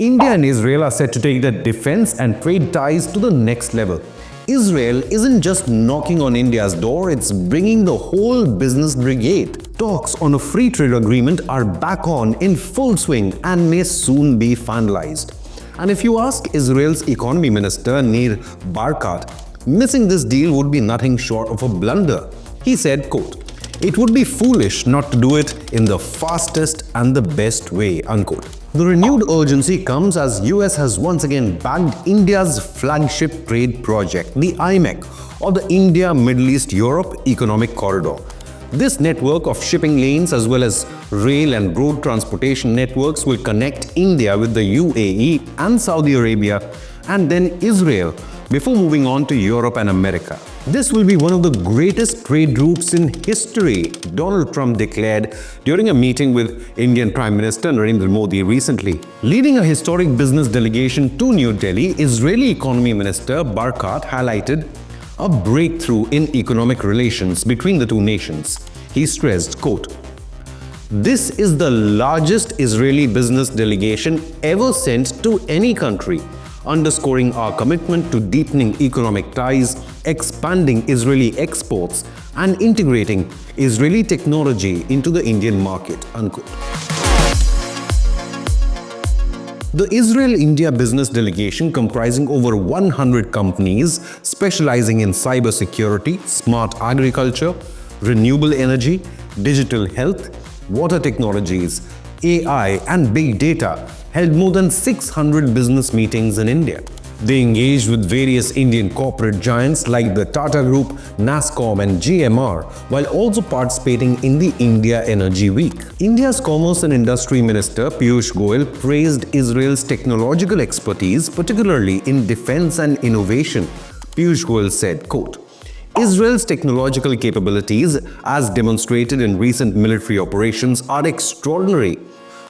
India and Israel are set to take their defense and trade ties to the next level. Israel isn't just knocking on India's door, it's bringing the whole business brigade. Talks on a free trade agreement are back on in full swing and may soon be finalized. And if you ask Israel's economy minister Nir Barkat, missing this deal would be nothing short of a blunder. He said, quote, "It would be foolish not to do it in the fastest and the best way," unquote. The renewed urgency comes as US has once again backed India's flagship trade project, the IMEC, or the India-Middle East-Europe Economic Corridor. This network of shipping lanes as well as rail and road transportation networks will connect India with the UAE and Saudi Arabia and then Israel before moving on to Europe and America. This will be one of the greatest trade routes in history, Donald Trump declared during a meeting with Indian Prime Minister Narendra Modi recently. Leading a historic business delegation to New Delhi, Israeli Economy Minister Barkat highlighted a breakthrough in economic relations between the two nations. He stressed, quote, "This is the largest Israeli business delegation ever sent to any country, underscoring our commitment to deepening economic ties, expanding Israeli exports, and integrating Israeli technology into the Indian market," unquote. The Israel-India business delegation, comprising over 100 companies specializing in cybersecurity, smart agriculture, renewable energy, digital health, water technologies, AI, and big data, held more than 600 business meetings in India. They engaged with various Indian corporate giants like the Tata Group, NASSCOM and GMR, while also participating in the India Energy Week. India's Commerce and Industry Minister Piyush Goyal praised Israel's technological expertise, particularly in defense and innovation. Piyush Goyal said, quote, "Israel's technological capabilities, as demonstrated in recent military operations, are extraordinary.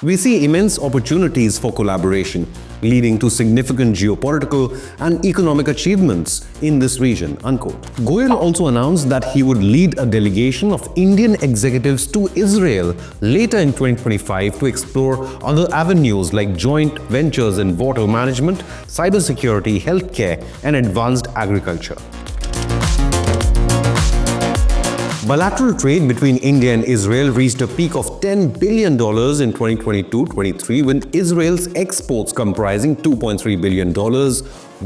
We see immense opportunities for collaboration, leading to significant geopolitical and economic achievements in this region," unquote. Goyal also announced that he would lead a delegation of Indian executives to Israel later in 2025 to explore other avenues like joint ventures in water management, cybersecurity, healthcare, and advanced agriculture. Bilateral trade between India and Israel reached a peak of $10 billion in 2022-23 when Israel's exports comprising $2.3 billion,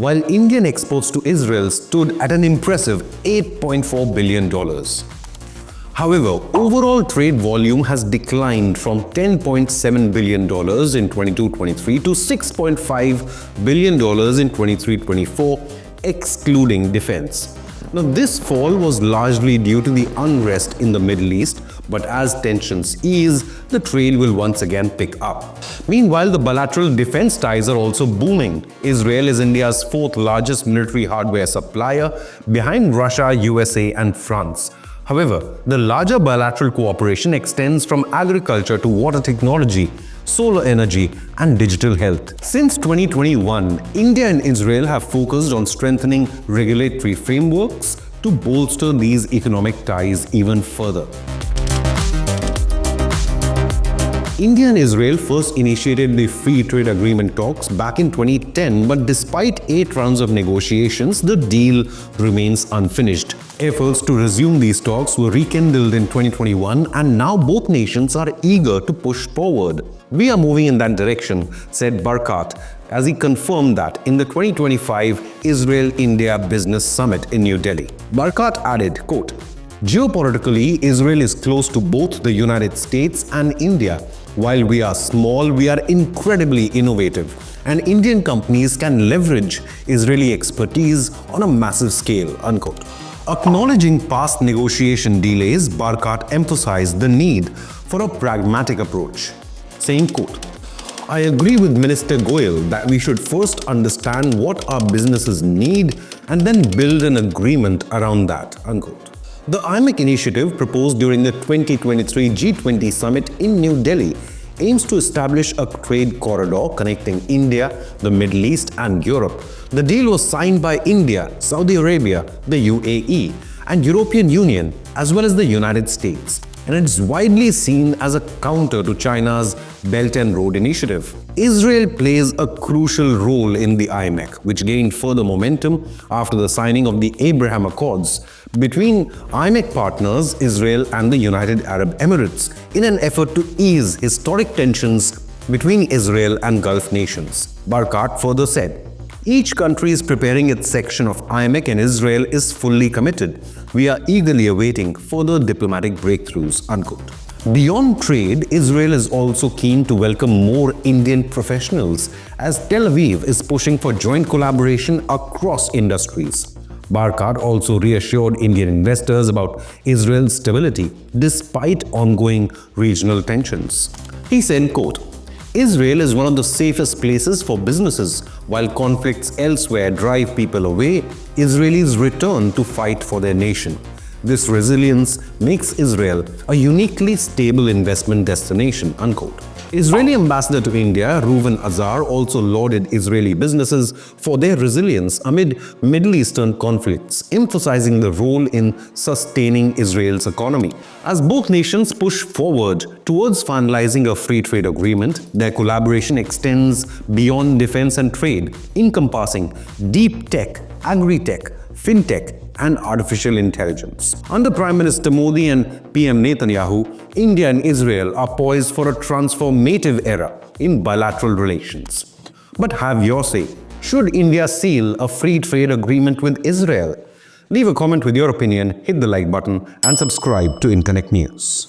while Indian exports to Israel stood at an impressive $8.4 billion. However, overall trade volume has declined from $10.7 billion in 22-23 to $6.5 billion in 23-24, excluding defense. Now, this fall was largely due to the unrest in the Middle East, but as tensions ease, the trade will once again pick up. Meanwhile, the bilateral defense ties are also booming. Israel is India's fourth largest military hardware supplier, behind Russia, USA, and France. However, the larger bilateral cooperation extends from agriculture to water technology, solar energy, and digital health. Since 2021, India and Israel have focused on strengthening regulatory frameworks to bolster these economic ties even further. India and Israel first initiated the free trade agreement talks back in 2010, but despite 8 rounds of negotiations, the deal remains unfinished. Efforts to resume these talks were rekindled in 2021, and now both nations are eager to push forward. "We are moving in that direction," said Barkat, as he confirmed that in the 2025 Israel-India Business Summit in New Delhi. Barkat added, quote, "Geopolitically, Israel is close to both the United States and India. While we are small, we are incredibly innovative, and Indian companies can leverage Israeli expertise on a massive scale," unquote. Acknowledging past negotiation delays, Barkat emphasized the need for a pragmatic approach, saying, quote, "I agree with Minister Goyal that we should first understand what our businesses need and then build an agreement around that," unquote. The IMEC initiative, proposed during the 2023 G20 summit in New Delhi, aims to establish a trade corridor connecting India, the Middle East, and Europe. The deal was signed by India, Saudi Arabia, the UAE, and European Union, as well as the United States, and it's widely seen as a counter to China's Belt and Road Initiative. Israel plays a crucial role in the IMEC, which gained further momentum after the signing of the Abraham Accords between IMEC partners Israel and the United Arab Emirates in an effort to ease historic tensions between Israel and Gulf nations. Barkat further said, "Each country is preparing its section of IMEC and Israel is fully committed. We are eagerly awaiting further diplomatic breakthroughs." Unquote. Beyond trade, Israel is also keen to welcome more Indian professionals as Tel Aviv is pushing for joint collaboration across industries. Barkat also reassured Indian investors about Israel's stability despite ongoing regional tensions. He said, quote, "Israel is one of the safest places for businesses. While conflicts elsewhere drive people away, Israelis return to fight for their nation. This resilience makes Israel a uniquely stable investment destination." Unquote. Israeli ambassador to India, Reuven Azar, also lauded Israeli businesses for their resilience amid Middle Eastern conflicts, emphasizing the role in sustaining Israel's economy. As both nations push forward towards finalizing a free trade agreement, their collaboration extends beyond defense and trade, encompassing deep tech, agri-tech, fintech, and artificial intelligence. Under Prime Minister Modi and PM Netanyahu, India and Israel are poised for a transformative era in bilateral relations. But have your say. Should India seal a free trade agreement with Israel? Leave a comment with your opinion, hit the like button, and subscribe to Inconnect News.